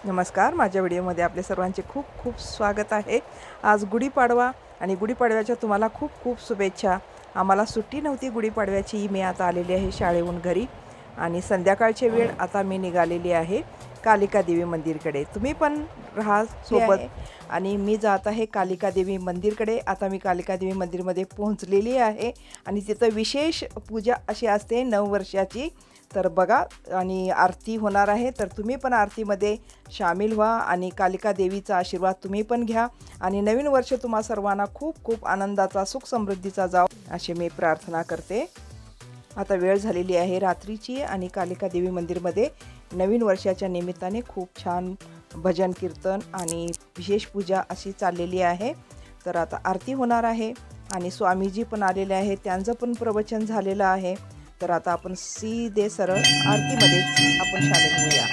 नमस्कार, माझ्या व्हिडिओमध्ये आपले सर्वांचे खूप खूप स्वागत आहे। आज गुढीपाडवा आणि गुढीपाडव्याच्या तुम्हाला खूप खूप शुभेच्छा। आम्हाला सुट्टी नव्हती गुढीपाडव्याची, मी आता आलेली आहे शाळेहून घरी आणि संध्याकाळची वेळ आता मी निघालेली आहे कालिका देवी मंदिरकडे। तुम्ही पण राहा सोबत आणि मी जात आहे कालिका देवी मंदिरकडे। आता मी कालिका देवी मंदिरमध्ये पोहोचलेली आहे आणि तिथं विशेष पूजा अशी असते 9 वर्षाची। तर बघा आणि आरती होणार आहे, तर तुम्ही पण आरतीमध्ये सामील व्हा आणि कालिका देवीचा आशीर्वाद तुम्ही पण घ्या आणि नवीन वर्ष तुम्हा सर्वांना खूप खूप आनंदाचा सुख समृद्धीचा जाओ अशी मी प्रार्थना करते। आता वेळ झालेली आहे रात्रीची आणि कालिका देवी मंदिरमध्ये नवीन वर्षाच्या निमित्ताने खूप छान भजन कीर्तन आणि विशेष पूजा अशी चाललेली आहे। तर आता आरती होणार आहे आणि स्वामीजी पण आलेले आहेत, त्यांचं पण प्रवचन झालेलं आहे। तर आता आपण सीधे सरळ आरतीमध्ये आपण शामिल होऊया।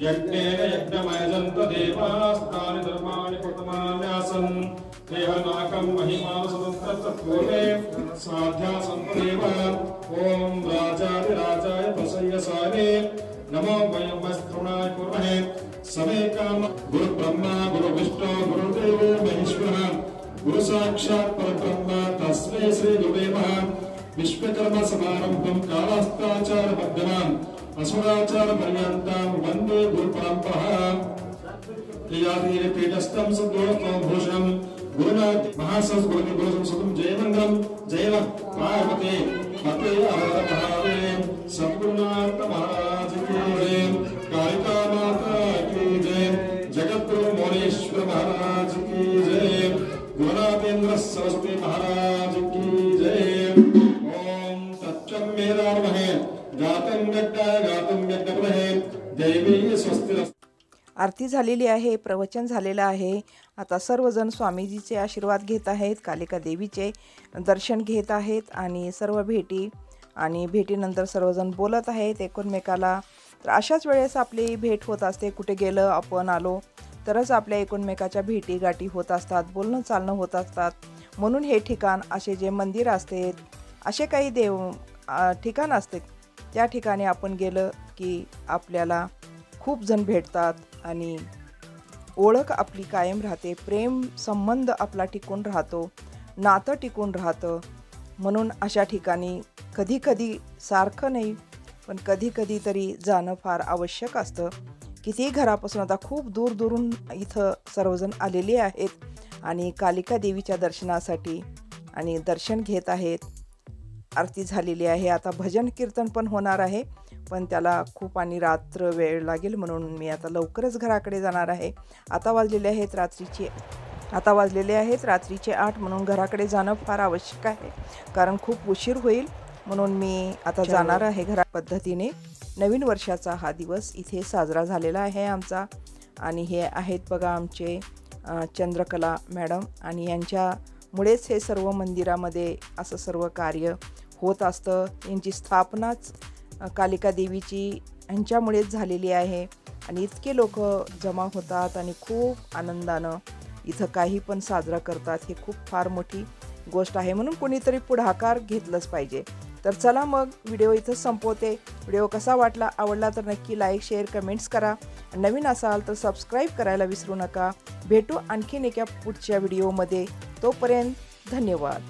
यज्ञेन यज्ञमयजन्त देवास्तानि धर्माणि कृतमान्यासन् देवनाकं महिमानसदन्तत्पूर्वे स्वाध्यासन्तदेव ॐ राजाधिराजाय प्रसय्यसाने नमो वयमस्त्रुणाय कुर्महे समे काम गुरुब्रह्मा गुरुविष्णु गुरुदेवो महेश्वरः गुरुसाक्षात् परब्रह्म तस्मै श्रीगुरुवे नमः। विश्वकर्म समारम्भं कालास्ताचारमध्यमाम् असुराचारपर्यन्तं वन्दे गुरुपरम्पराम्। पीठस्थं सद्गुणस्थं भूषणं गुरुनाथ महासंस्कृति गुरुसंस्कृतं जयमंगलम जय पार्वती पते महादेव सद्गुरुनाथ महाराज की जय, कालिका माता की जय, जगद्गुरु मोरेश्वर महाराज की जय, गुरुनाथेंद्र सरस्वती महाराज की जय। ओम तच्चं मेरा नमः गातं यज्ञाय गातं यज्ञप्रहे देवी स्वस्ति। आरती झालेली आहे, प्रवचन झालेलं आहे। आता सर्वजण स्वामीजीचे आशीर्वाद घेत आहेत, कालिका देवीचे दर्शन घेत आहेत आणि सर्व भेटीनंतर सर्वजण बोलत आहेत एकमेकाला। तर अशाच वेळेस आपली भेट होत असते, कुठे गेलं आपण आलो तरच आपल्या एकमेकाच्या भेटी गाठी होत असतात, बोलणं चालणं होत असतात। म्हणून हे ठिकाण असे जे मंदिर असते, असे काही ठिकाण असते, त्या ठिकाणी आपण गेलं की आपल्याला खूप जण भेटतात आणि ओळख आपली कायम राहते, प्रेम संबंध आपला टिकून राहतो, नातं टिकून राहतं। म्हणून अशा ठिकाणी कधी सारखं नाही पण कधी तरी जाणं फार आवश्यक असतं। किती घरापासून आता खूप दूरून इथं सर्वजण आलेले आहेत आणि कालिका देवीच्या दर्शनासाठी आणि दर्शन घेत आहेत। आरती झालेली आहे, आता भजन कीर्तन पण होणार आहे, पण त्याला खूप आणि रात्र वेळ लागेल म्हणून मी आता लवकरच घराकडे जाणार आहे। आता वाजलेले आहेत रात्रीचे 8 म्हणून घराकडे जाणं फार आवश्यक आहे, कारण खूप उशीर होईल म्हणून मी आता जाणार आहे घरा पद्धतीने। नवीन वर्षाचा हा दिवस इथे साजरा झालेला आहे आमचा आणि हे आहेत बघा आमचे चंद्रकला मॅडम आणि यांच्यामुळेच हे सर्व मंदिरामध्ये असं सर्व कार्य होत असतं। यांची स्थापनाच कालिका देवीची यांच्यामुळेच झालेली आहे आणि इतके लोक जमा होतात आणि खूप आनंदानं इथं काही पण साजरा करतात। हे खूप फार मोठी गोष्ट आहे, म्हणून कोणीतरी पुढाकार घेतलंच पाहिजे। तर चला मग व्हिडिओ इथं संपवते। व्हिडिओ कसा वाटला, आवडला तर नक्की लाईक शेअर कमेंट्स करा, नवीन असाल तर सबस्क्राईब करायला विसरू नका। भेटू आणखीन एका पुढच्या व्हिडिओमध्ये, तोपर्यंत धन्यवाद।